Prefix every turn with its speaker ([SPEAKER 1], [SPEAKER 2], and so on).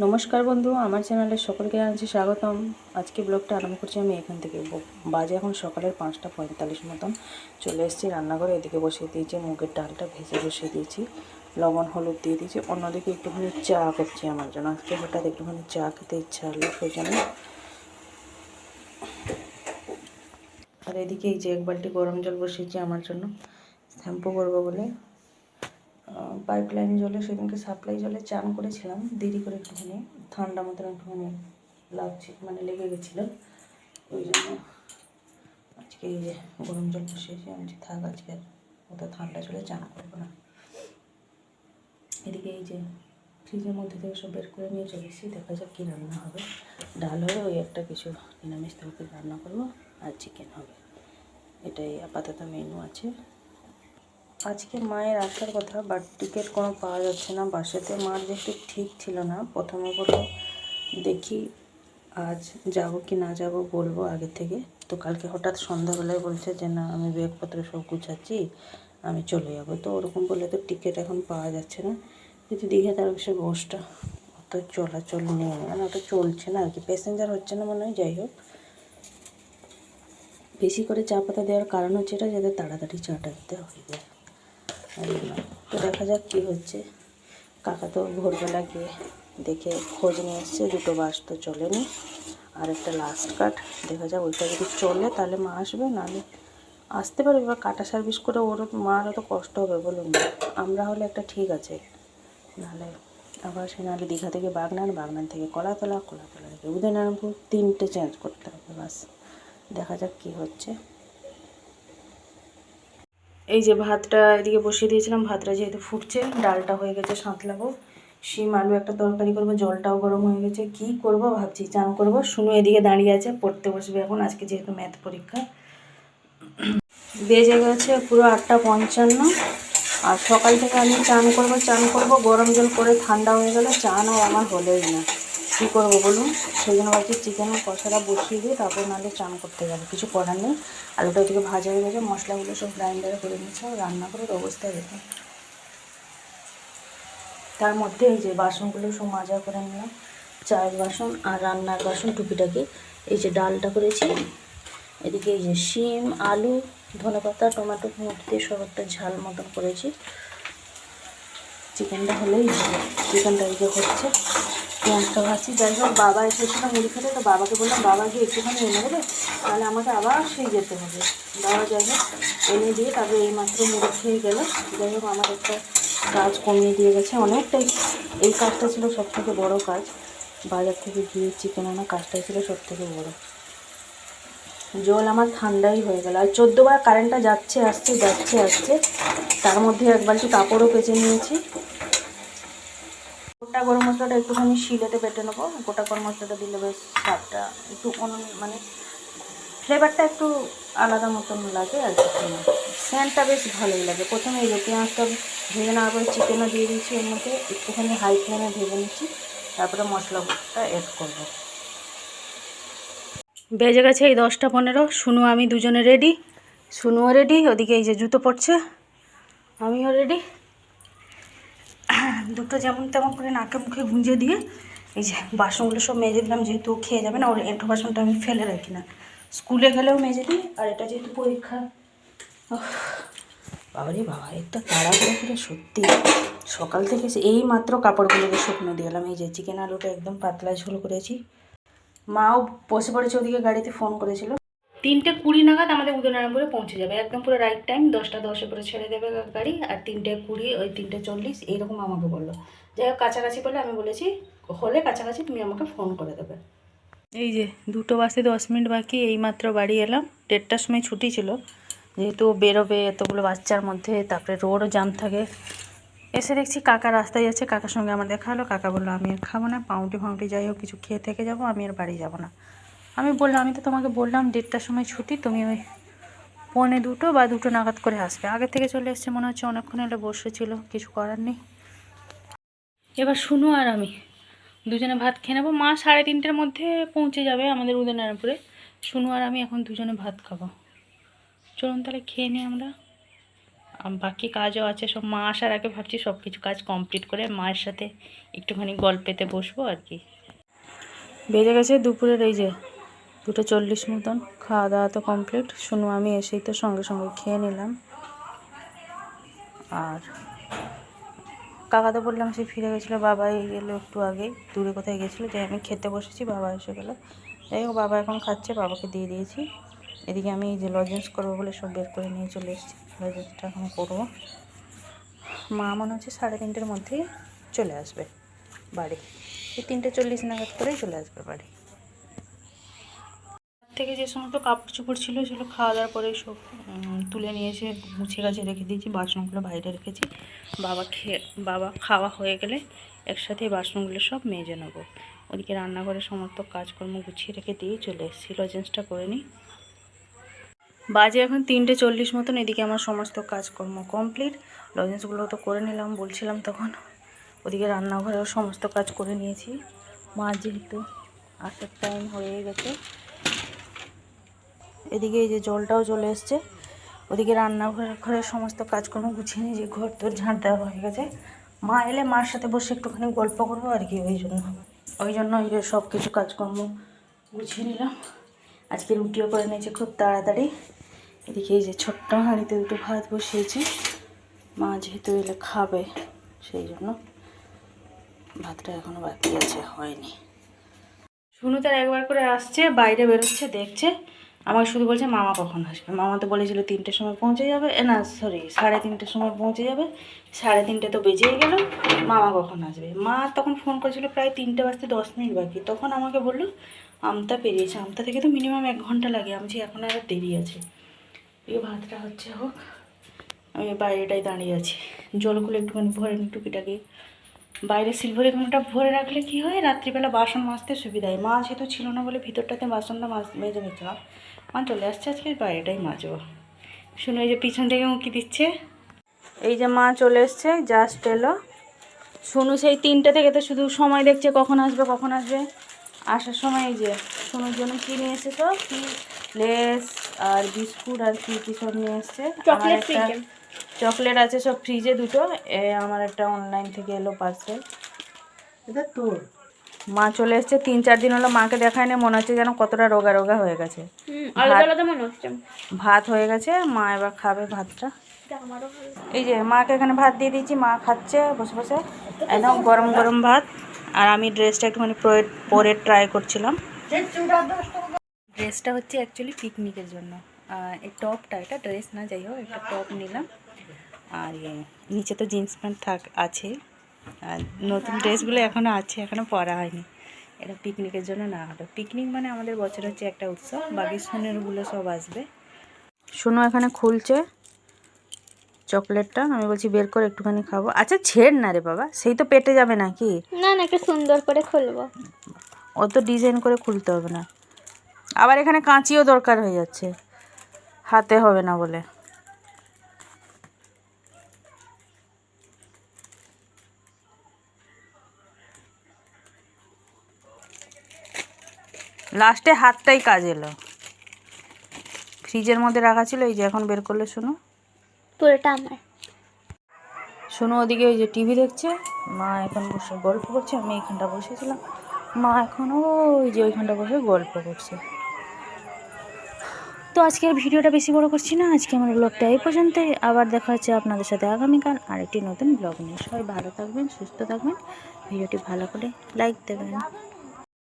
[SPEAKER 1] নমস্কার বন্ধু, আমার চ্যানেলে সকলকে জানাচ্ছি স্বাগতম। আজকে ব্লগটা আরম্ভ করছি আমি এখান থেকে। বাজে এখন সকালের 5:45 মতন। চলে এসেছি রান্নাঘরে। এদিকে বসিয়ে দিয়েছি মুগের ডালটা, ভেজে বসিয়ে দিয়েছি, লবণ হলুদ দিয়ে দিয়েছি। অন্যদিকে একটুখানি চা করছি আমার জন্য। আজকে হঠাৎ একটুখানি চা খেতে ইচ্ছা হলো, সেই জন্য। আর এদিকে এই যে এক বালতি গরম জল বসিয়েছি আমার জন্য, শ্যাম্পু করবো বলে। পাইপলাইন জলে সেদিনকে সাপ্লাই জলে চান করেছিলাম, দেরি করে একটুখানি ঠান্ডা মতন একটুখানি লাগছে, মানে লেগে গেছিলো, ওই জন্য আজকে এই যে গরম জল বসিয়েছি। আমি থাক, আজকে অত ঠান্ডা জলে চান করবো না। এদিকে এই যে ফ্রিজের মধ্যে থেকে সব বের করে নিয়ে চলে এসেছি। দেখা যাক কী রান্না হবে। ডাল হবে, ওই একটা কিছু নিরামিষ তরকারি রান্না করবো, আর চিকেন হবে। এটাই আপাতত মেনু আছে। আজকে মায়ের আসার কথা, বাট টিকিট কোনো পাওয়া যাচ্ছে না। বাসাতে মার যেহেতু ঠিক ছিল না, প্রথমে বললো দেখি আজ যাব কি না যাব, বলবো আগে থেকে। তো কালকে হঠাৎ সন্ধ্যাবেলায় বলছে যে না, আমি ব্যাগপত্র সব গুছাচ্ছি, আমি চলে যাবো। তো ওরকম বললে তো টিকিট এখন পাওয়া যাচ্ছে না। কিন্তু দীঘা তার সে বসটা অত চলাচল নেই, মানে অত চলছে না আর কি, প্যাসেঞ্জার হচ্ছে না মনে হয়। যাই হোক, বেশি করে চা পাতা দেওয়ার কারণ হচ্ছে এটা, যাতে তাড়াতাড়ি চাটা দিতে হয়ে যায়। তো দেখা যাক কী হচ্ছে। কাকা তো ভোরবেলা গিয়ে দেখে খোঁজ নিয়ে এসছে, দুটো বাস তো চলেনি, আর একটা লাস্ট কাট। দেখা যাক ওইটা যদি চলে তাহলে মা আসবে, নাহলে আসতে পারবে। এবার কাটা সার্ভিস করে ওর মার অত কষ্ট হবে বলুন না। আমরা হলে একটা ঠিক আছে, নাহলে আবার সে নাহলে দীঘা থেকে বাগনান থেকে কলাতলা থেকে উদয়নারায়ণপুর, 3টে চেঞ্জ করতে হবে বাস। দেখা যাক কী হচ্ছে। এই যে ভাতটা এদিকে বসিয়ে দিয়েছিলাম, ভাতটা যেহেতু ফুটছে, ডালটা হয়ে গেছে, সাঁতলাবো। শিম আলু একটা তরকারি করবো, জলটাও গরম হয়ে গেছে। কি করব ভাবছি, চান করব। শুনু এদিকে দাঁড়িয়ে আছে, পড়তে বসবে এখন, আজকে যেহেতু ম্যাথ পরীক্ষা। বেজে গেছে পুরো 8:55। আর সকাল থেকে আমি চান করব, গরম জল করে ঠান্ডা হয়ে গেলে চান আর আমার হলোই না। কী করবো বলুন? সেই জন্য ভাবছি চিকেন কষাটা বসিয়ে দিয়ে তারপর নাহলে চান করতে যাবো, কিছু করার নেই। আলুটা ওদিকে ভাজা হয়ে গেছে, মশলাগুলো সব গ্রাইন্ডারে করে নিচ্ছে, রান্না করে অবস্থায় রেখে। তার মধ্যে এই যে বাসনগুলো সব মাজা করে নিলাম, চায়ের বাসন আর রান্নার বাসন টুকিটাকি। এই যে ডালটা করেছি, এদিকে এই যে শিম আলু ধনেপাতা টমেটো দিয়ে সব একটা ঝাল মতন করেছি। চিকেনটা হলেই হবে। চিকেনটা এই যে হচ্ছে, পেঁয়াজটা ভাজছি। যাই হোক, বাবা এসেছিলো মুড়ি খেতে, তো বাবাকে বললাম বাবা গিয়ে একটুখানি এনে দেবে, তাহলে আমাকে আবার সেই যেতে হবে। বাবা যাই হোক এনে দিয়ে তারপরে এইমাত্র মুড়ি খেয়ে গেল। যাই হোক, আমার একটা কাজ কমিয়ে দিয়ে গেছে অনেকটাই। এই কাজটা ছিল সবথেকে বড় কাজ, বাজার থেকে গিয়ে চিকেন আনা কাজটাই ছিল সবথেকে বড়। জল আমার ঠান্ডাই হয়ে গেল। আর 14বার কারেন্টটা যাচ্ছে আসছে। তার মধ্যে এক বালতি কাপড়ও কেচে নিয়েছি। গোটা গরম মশলাটা একটুখানি শিলেতে বেটে নেবো। গোটা গরম মশলাটা দিলে বেশ স্বাদটা একটু মানে ফ্লেভারটা একটু আলাদা মতন লাগে আর কি। স্যান্ডটা বেশ ভালোই লাগে। প্রথমে এই যে পেঁয়াজটা ভেজে নেওয়ার পরে চিকেনও দিয়ে দিচ্ছি, এর মধ্যে একটুখানি হাই ফ্লেমে ভেজে নিচ্ছি, তারপরে মশলাটা অ্যাড করবো। বেজে গেছে এই 10টা 15। শুনু আমি দুজনে রেডি, শুনুও রেডি, ওদিকে এই যে জুতো পড়ছে, আমিও রেডি। দুটো যেমন তেমন করে নাকে মুখে গুঁজে দিয়ে এই যে বাসনগুলো সব মেজে দিলাম, যেহেতু খেয়ে যাবে না। ওর এঁঠো বাসনটা আমি ফেলে রাখি না, স্কুলে গেলেও মেজে দিই। আর এটা যেহেতু পরীক্ষা, বাবারে বাবা, একটা তাড়াহুড়ো করে সত্যি। সকাল থেকে এই মাত্র কাপড়গুলোকে শুকনো দিয়ে এলাম। এই যে চিকেন আলুটা একদম পাতলা ঝোল করেছি। মাও বসে পড়েছে ওদিকে, গাড়িতে ফোন করেছিল। 3:20 নাগাদ আমাদের উদয়নারায়ণপুরে পৌঁছে যাবে, একদম পুরো রাইট টাইম। 10:10 করে ছেড়ে দেবে গাড়ি, আর 3:20 ওই 3:40 এইরকম আমাকে বললো। যাই হোক, কাছাকাছি বলে আমি বলেছি হলে কাছাকাছি তুমি আমাকে ফোন করে দেবে। এই যে 2টো বাজতে 10 মিনিট বাকি, এইমাত্র বাড়ি এলাম। 1:30টার সময় ছুটি ছিল, যেহেতু বেরোবে এতগুলো বাচ্চার মধ্যে, তারপরে রোডও জাম থাকে। এসে দেখছি কাকা রাস্তায় যাচ্ছে, কাকার সঙ্গে আমার দেখা হলো। কাকা বললো আমি আর খাবো না, পাউরুটি যাই হোক কিছু খেয়ে থেকে যাবো, আমি আর বাড়ি যাবো না। আমি বললাম আমি তো তোমাকে বললাম 1:30টার সময় ছুটি, তুমি ওই 1:45 বা 2টো নাগাদ করে আসবে। আগে থেকে চলে এসছে মনে হচ্ছে, অনেকক্ষণ এলে বসেছিল, কিছু করার নেই। এবার শুনু আর আমি দুজনে ভাত খেয়ে নেবো। মা 3:30টার মধ্যে পৌঁছে যাবে আমাদের উদয়নারায়ণপুরে। শুনু আর আমি এখন দুজনে ভাত খাবো। চলুন তাহলে খেয়ে নিই আমরা, বাকি কাজও আছে সব। মা আসার আগে ভাবছি সব কিছু কাজ কমপ্লিট করে মায়ের সাথে একটুখানি গল্পেতে বসবো আর কি। বেজে গেছে দুপুরের এই যে 2:40 মতন। খাওয়া দাওয়া তো কমপ্লিট। শুনু আমি এসেই তো সঙ্গে সঙ্গে খেয়ে নিলাম। আর কাকাতে বললাম সে ফিরে গেছিলো, বাবা এলো একটু আগে, দূরে কোথায় গেছিলো, যে আমি খেতে বসেছি, বাবা এসে গেলো। যাই হোক বাবা এখন খাচ্ছে, বাবাকে দিয়ে দিয়েছি। এদিকে আমি যে লজেন্স করবো বলে সব বের করে নিয়ে চলে এসেছি। লজেন্সটা এখন করবো। মা মনে হচ্ছে 3:30-র মধ্যেই চলে আসবে বাড়ি। 3:40 নাগাদ করেই চলে আসবে বাড়ি। থেকে যে সমস্ত কাপড় চোপড় ছিল সেগুলো খাওয়া দাওয়ার পরে সব তুলে নিয়ে এসে মুছে গাছে রেখে দিয়েছি। বাসনগুলো বাইরে রেখেছি। বাবা খাওয়া হয়ে গেলে একসাথে বাসনগুলো সব মেজে নেবো। ওদিকে রান্নাঘরে সমস্ত কাজকর্ম গুছিয়ে রেখে দিয়ে চলে এসেছি। লজেন্সটা করে নিই। বাজে এখন 3:40 মতন। এদিকে আমার সমস্ত কাজকর্ম কমপ্লিট। লজেন্সগুলো তো করে নিলাম বলছিলাম তখন। ওদিকে রান্নাঘরেও সমস্ত কাজ করে নিয়েছি। মা যেহেতু আসার টাইম হয়ে গেছে, এদিকে এই যে জলটাও চলে এসছে। ওদিকে রান্নাঘরের সমস্ত কাজকর্ম গুছিয়ে নিয়ে যে ঘর তোর ঝাঁট দেওয়া হয়ে গেছে। মা এলে মার সাথে বসে একটুখানি গল্প করবো আর কি। ওই জন্য এই যে সব কিছু কাজকর্ম গুছিয়ে নিলাম। আজকে রুটিও করে নিয়েছি খুব তাড়াতাড়ি। এদিকে এই যে ছোট্ট হাঁড়িতে 2টো ভাত বসিয়েছি। মা যেহেতু এলে খাবে সেই জন্য ভাতটা এখনও বাকি আছে, হয়নি। শুনু তার একবার করে আসছে, বাইরে বেরোচ্ছে, দেখছে, আমাকে শুধু বলছে মামা কখন আসবে। মামা তো বলেছিল 3টের সময় পৌঁছে যাবে, না সরি 3:30-র সময় পৌঁছে যাবে। 3:30 তো বেজেই গেল, মামা কখন আসবে। মা তখন ফোন করেছিল প্রায় 3টে বাজতে 10 মিনিট বাকি। তখন আমাকে বললো আমতা পেরিয়েছে, আমতা থেকে তো মিনিমাম 1 ঘন্টা লাগে। আমি এখন আর দেরি আছে। এই ভাতটা হচ্ছে হোক, আমি বাইরেটাই দাঁড়িয়ে আছি। জলগুলো একটুখানি ভরে নিই টুকিটাকি। বাইরে সিলভারি ঘন্টা ভরে রাখলে কি হয়, রাত্রিবেলা বাসন মাজতে সুবিধা হয়। মা যেহেতু ছিল না বলে ভিতরটাতে বাসনটা মেজে নিচ্ছিলাম। মা চলে আসছে, আজকে বাইরেটাই মাজবো। শুনে এই যে পিছন থেকে উঁকি দিচ্ছে। এই যে মা চলে এসছে, জাস্ট এলো। শুনু সেই 3টে থেকে তো শুধু সময় দেখছে কখন আসবে কখন আসবে। আসার সময় এই যে শুনুর জন্য কী নিয়ে এসছে, তো কি লেস আর বিস্কুট আর কি কী সব নিয়ে এসছে। চকলেট আছে সব ফ্রিজে 2টো। আমার একটা অনলাইন থেকে এলো পার্সেল। এটা তোর। মা চলে এসছে, 3-4 দিন হলো মাকে দেখায় না, মনে হচ্ছে যেন কতটা রোগা রোগা হয়ে গেছে। ভাত হয়ে গেছে, মা এবার খাবে ভাতটা। এই যে মাকে এখানে ভাত দিয়ে দিয়েছি, মা খাচ্ছে বসে বসে একদম গরম গরম ভাত। আর আমি ড্রেসটা একটুখানি পরে ট্রাই করছিলাম। ড্রেসটা হচ্ছে অ্যাকচুয়ালি পিকনিকের জন্য। এই টপটা, এটা ড্রেস না, যাই হোক একটা টপ নিলাম। আর নিচে তো জিন্স প্যান্ট আছে। আর নতুন ড্রেসগুলো এখনও আছে, এখনও পরা হয়নি। এটা পিকনিকের জন্য না হলো। পিকনিক মানে আমাদের বছর হচ্ছে একটা উৎসব, বাকি সোনেরগুলো সব আসবে। শোনো এখানে খুলছে চকলেটটা, আমি বলছি বের করে একটুখানি খাবো। আচ্ছা ছেড় না রে বাবা, সেই তো পেটে যাবে নাকি?
[SPEAKER 2] না না, একটু সুন্দর করে খুলবো।
[SPEAKER 1] অত ডিজাইন করে খুলতে হবে না। আবার এখানে কাঁচিও দরকার হয়ে যাচ্ছে, হাতে হবে না বলে। লাস্টে হাতটাই কাজ এলো। ফ্রিজের মধ্যে রাখা ছিল, এই যে এখন বের করলে। শোনো
[SPEAKER 2] পুরোটা আমার।
[SPEAKER 1] শোনো ওদিকে ওই যে টিভি দেখছে, মা এখন বসে গল্প করছে। আমি এইখানটা বসেছিলাম, মা এখন ওই যে ওইখানটা বসে গল্প করছে। তো আজকের ভিডিওটা বেশি বড় করছি না, আজকে আমার ব্লগটা এই পর্যন্তই। আবার দেখা হচ্ছে আপনাদের সাথে আগামীকাল আরেকটি নতুন ব্লগ নিয়ে। সবাই ভালো থাকবেন, সুস্থ থাকবেন। ভিডিওটি ভালো করে লাইক দেবেন।